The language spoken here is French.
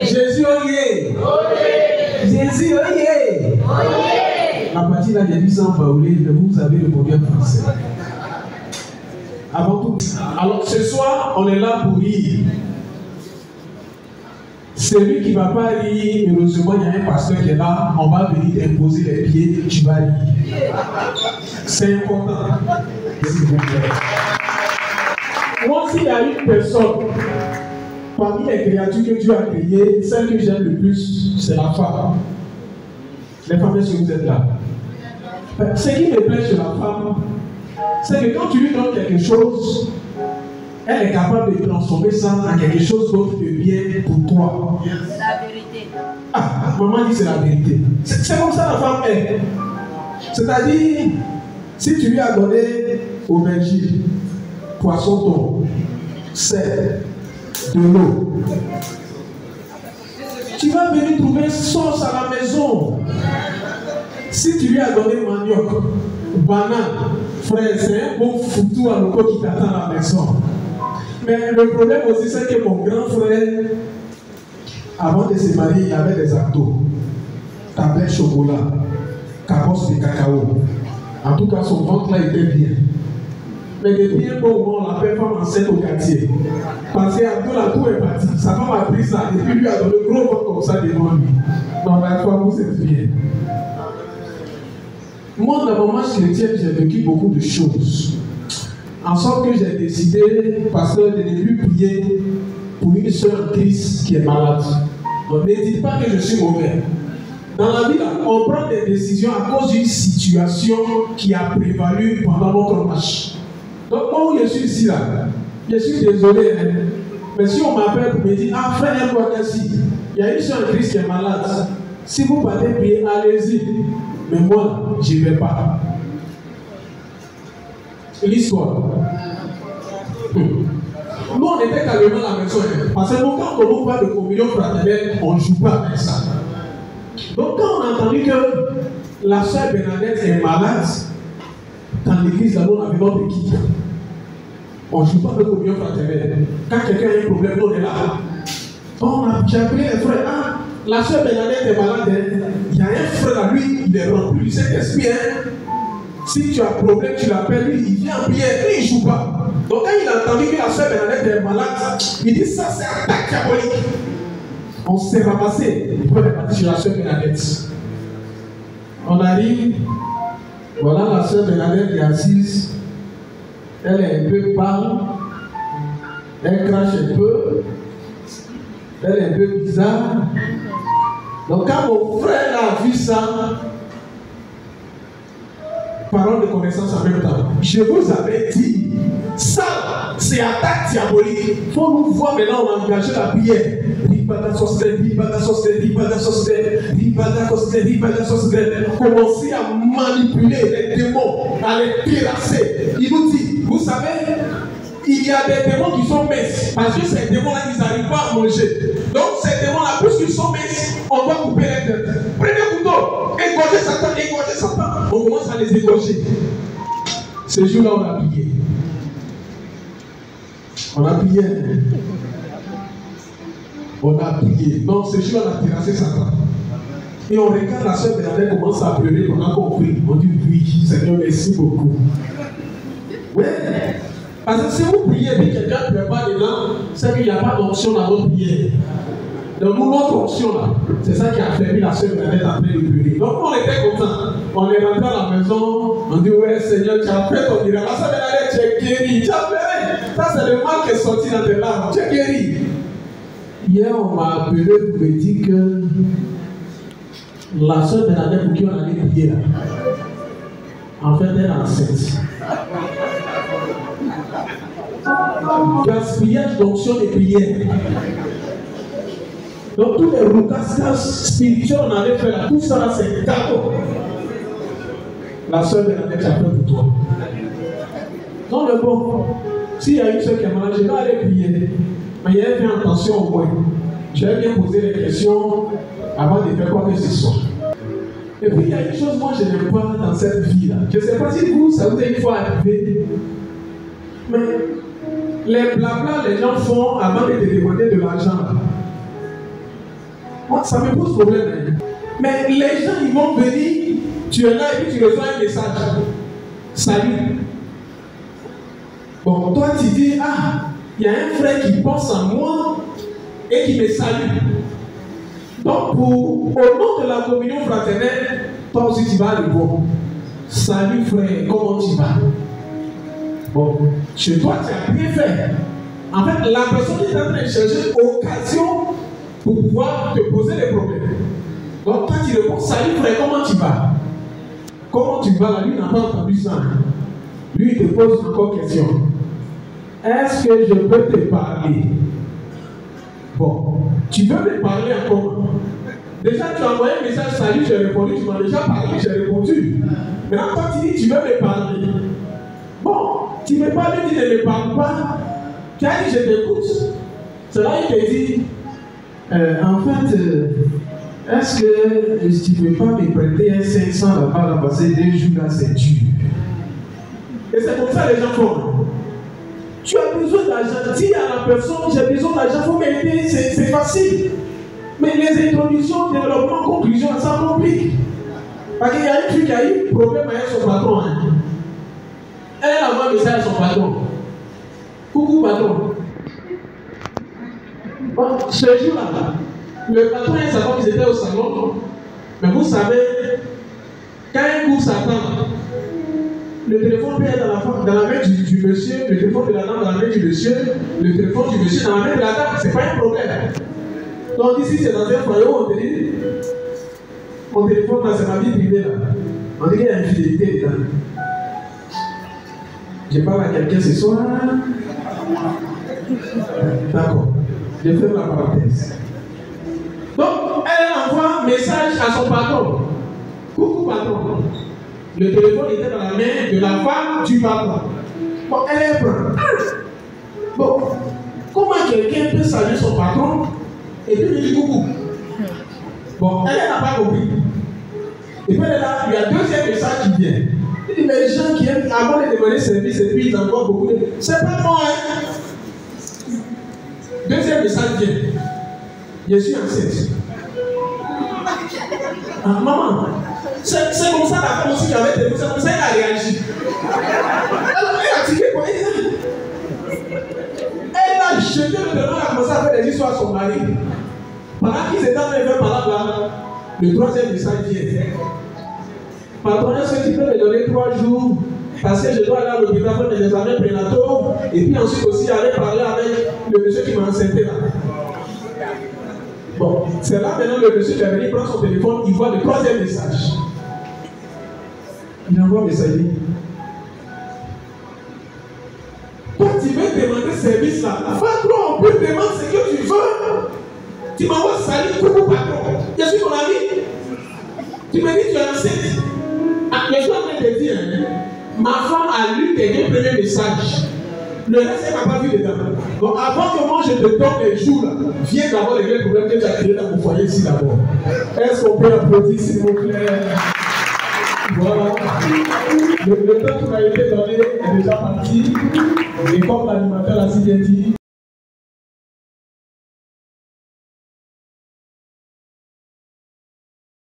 Jésus, oyez. Jésus, oyez. À partir là, j'ai dit sans baouler, vous avez le problème français. Avant tout. Alors ce soir, on est là pour rire. Celui qui ne va pas rire, heureusement, il y a un pasteur qui est là, on va venir t'imposer les pieds, tu vas rire. C'est important. S'il vous plaît. Moi, s'il y a une personne, parmi les créatures que Dieu a créées, celle que j'aime le plus, c'est la femme. Les femmes, est-ce que vous êtes là? Ce qui me plaît chez la femme, c'est que quand tu lui donnes quelque chose, elle est capable de transformer ça en quelque chose d'autre de bien pour toi. C'est la vérité. Ah, maman dit c'est la vérité. C'est comme ça la femme est. C'est-à-dire, si tu lui as donné aubergine, poisson thon, sel, de l'eau, tu vas venir trouver sauce à la maison. Si tu lui as donné manioc, banane, frère, c'est un bon foutu à l'eau qui t'attend à la maison. Mais le problème aussi, c'est que mon grand frère, avant de se marier, il avait des abdos, tablette chocolat, carrosse de cacao. En tout cas, son ventre là était bien. Mais depuis un bon moment, on l'appelle femme enceinte au quartier. Parce qu'Abdou, la tour est partie. Sa femme a pris ça et puis lui a donné le gros ventre comme ça devant lui. Dans la foi, vous êtes bien. Moi, dans mon match chrétien, j'ai vécu beaucoup de choses. En sorte que j'ai décidé, pasteur, de ne plus prier pour une sœur en Christ qui est malade. Donc ne dites pas que je suis mauvais. Dans la vie, on prend des décisions à cause d'une situation qui a prévalu pendant notre match. Donc moi où je suis ici là, je suis désolé, hein, mais si on m'appelle pour me dire, ah frère, il y a une sœur en Christ qui est malade. Si vous partez prier, allez-y. Mais moi, je ne vais pas. L'histoire. Nous, on était carrément à la maison. Parce que nous, quand on parle de communion fraternelle, on ne joue pas avec ça. Donc, quand on a entendu que la sœur Bernadette est malade, dans l'église, là-bas, on avait notre équipe. On ne joue pas de communion fraternelle. Quand quelqu'un a un problème, nous, on est là. J'ai appelé un frère. Ah, la sœur Bernadette est malade. Il y a un frère à lui, il est rempli du Saint-Esprit. Si tu as un problème, tu l'appelles, lui, il vient prier, lui, il ne joue pas. Donc quand il a entendu que la sœur Bernadette est malade, il dit ça, c'est un attaque diabolique. On s'est ramassé pour aller partir sur la sœur Bernadette. On arrive, voilà la sœur Bernadette est assise, elle est un peu pâle, elle crache un peu, elle est un peu bizarre. Donc quand mon frère a vu ça, parole de connaissance en même temps. Je vous avais dit, ça, c'est attaque diabolique. Il faut nous voir maintenant, on a engagé la prière. Commencer à manipuler les démons, à les terrasser. Il nous dit, vous savez, il y a des démons qui sont minces. Parce que ces démons-là, ils n'arrivent pas à manger. Donc ces démons-là, puisqu'ils sont minces, on doit couper les têtes. Prenez le couteau, égorgez Satan, égorgez Satan. On commence à les égorger. Ce jour-là, on a prié. On a prié. On a prié. Donc ce jour-là, on a terrassé Satan. Et on regarde la sœur Bernadette commence à pleurer pendant qu'on prie. On dit oui, Seigneur, merci beaucoup. Oui. Parce que si vous priez et que quelqu'un ne pleure pas dedans, c'est qu'il n'y a pas d'onction dans votre prière. Donc nous, notre onction là, c'est ça qui a fait la sœur Bernadette après de pleurer. Donc on était contents. On est rentré à la maison, on dit ouais Seigneur, tu as fait ton miracle. La sœur Bernadette, tu es guéri, tu as pleuré. Ça c'est le mal qui est sorti dans tes larmes. Tu es guéri. Hier on m'a appelé pour me dire que la sœur Bernadette pour qui on allait prier là, en fait elle est enceinte. Gaspillage d'onction et prière. Donc tous les roucasses spirituels on allait faire là, tout ça là c'est cadeau. La sœur Bernadette a fait pour toi. Non le bon, s'il y a une sœur qui est malade, je vais aller prier. Mais il y a fait attention au moins. Je vais bien poser les questions avant de faire quoi que ce soit. Et puis il y a une chose moi je n'aime pas dans cette vie là. Je ne sais pas si vous, ça vous est une fois arrivé. Mais les blabla les gens font avant de te demander de l'argent. Moi, ça me pose problème. Hein. Mais les gens, ils vont venir, tu es là et puis tu reçois un message. Salut. Bon, toi, tu dis, ah, il y a un frère qui pense à moi et qui me salue. Donc, au nom de la communion fraternelle, toi aussi, tu vas le voir. Salut frère, comment tu vas? Bon, chez toi, tu as bien fait. En fait, la personne est en train de chercher occasion pour pouvoir te poser des problèmes. Donc, toi, tu réponds, salut frère, comment tu vas? Comment tu vas? Lui n'a pas entendu ça. Lui, il te pose encore question. Est-ce que je peux te parler? Bon, tu veux me parler encore? Déjà, tu as envoyé un message, salut, j'ai répondu, tu m'as déjà parlé, j'ai répondu. Maintenant, toi, tu dis, tu veux me parler. Bon, tu ne me parles, tu ne me parles pas. Tu as dit, je t'écoute. C'est là qu'il te dit, en fait, est-ce que tu ne peux pas me prêter un 500 là-bas, parce que 2 jours là, c'est dur. Et c'est comme ça les gens font. Tu as besoin d'argent. Dis à la personne, j'ai besoin d'argent, il faut m'aider, c'est facile. Mais les introductions, développement, conclusion, ça complique. Parce qu'il y a un truc qui a eu problème avec son patron. Hein. Elle a envoyé un message à son patron. Coucou patron. Bon, ce jour-là, le patron et sa femme, ils étaient au salon. Mais vous savez, quand un coup s'attend, le téléphone peut être dans la main du monsieur, le téléphone de la dame dans la main du monsieur, le téléphone du monsieur dans la main de la dame, c'est pas un problème. Donc ici c'est dans un foyer où on te dit, mon téléphone là c'est ma vie privée là. On dit qu'il y a une fidélité dedans. Je parle à quelqu'un ce soir. D'accord. Je ferme la parenthèse. Donc elle envoie un message à son patron. Coucou patron. Le téléphone était dans la main de la femme du patron. Bon, elle est prête. Bon, comment quelqu'un peut saluer son patron et puis lui dire coucou? Bon, elle n'a pas compris. Et puis là, il y a un deuxième message qui vient. Il dit, mais les gens qui aiment, avant de demander service, et puis ils envoient beaucoup de. C'est pas moi, hein? Deuxième message vient. Je suis enceinte. Ah, maman. C'est comme ça la femme aussi qui avait été, c'est comme ça qu'elle a réagi. Elle a tiré quoi? Elle a jeté le téléphone, elle a commencé à faire des histoires à son mari. Pendant qu'ils étaient en train de faire par là, le troisième message vient. Pardon, est-ce que tu peux me donner 3 jours? Parce que je dois aller à l'hôpital faire des examens prénataux et puis ensuite aussi aller parler avec le monsieur qui m'a enceinté là. Bon, c'est là maintenant le monsieur qui est venu prendre son téléphone, il voit le troisième message. Il envoie un message. Toi, tu veux demander service là. Va-toi, on peut te demander ce que tu veux. Tu m'envoies salut, coucou patron. Je suis ton ami. Tu me dis que tu es enceinte. Je suis en train de te dire, ma femme a lu tes 2 premiers messages. Le reste, elle n'a pas vu dedans. Donc, avant que moi je te donne les jours là, viens d'abord régler le problème que tu as créé dans mon foyer ici d'abord. Est-ce qu'on peut applaudir s'il vous plaît? Voilà. Le temps qui m'a été donné est déjà parti. Et comme l'animateur l'a si bien dit,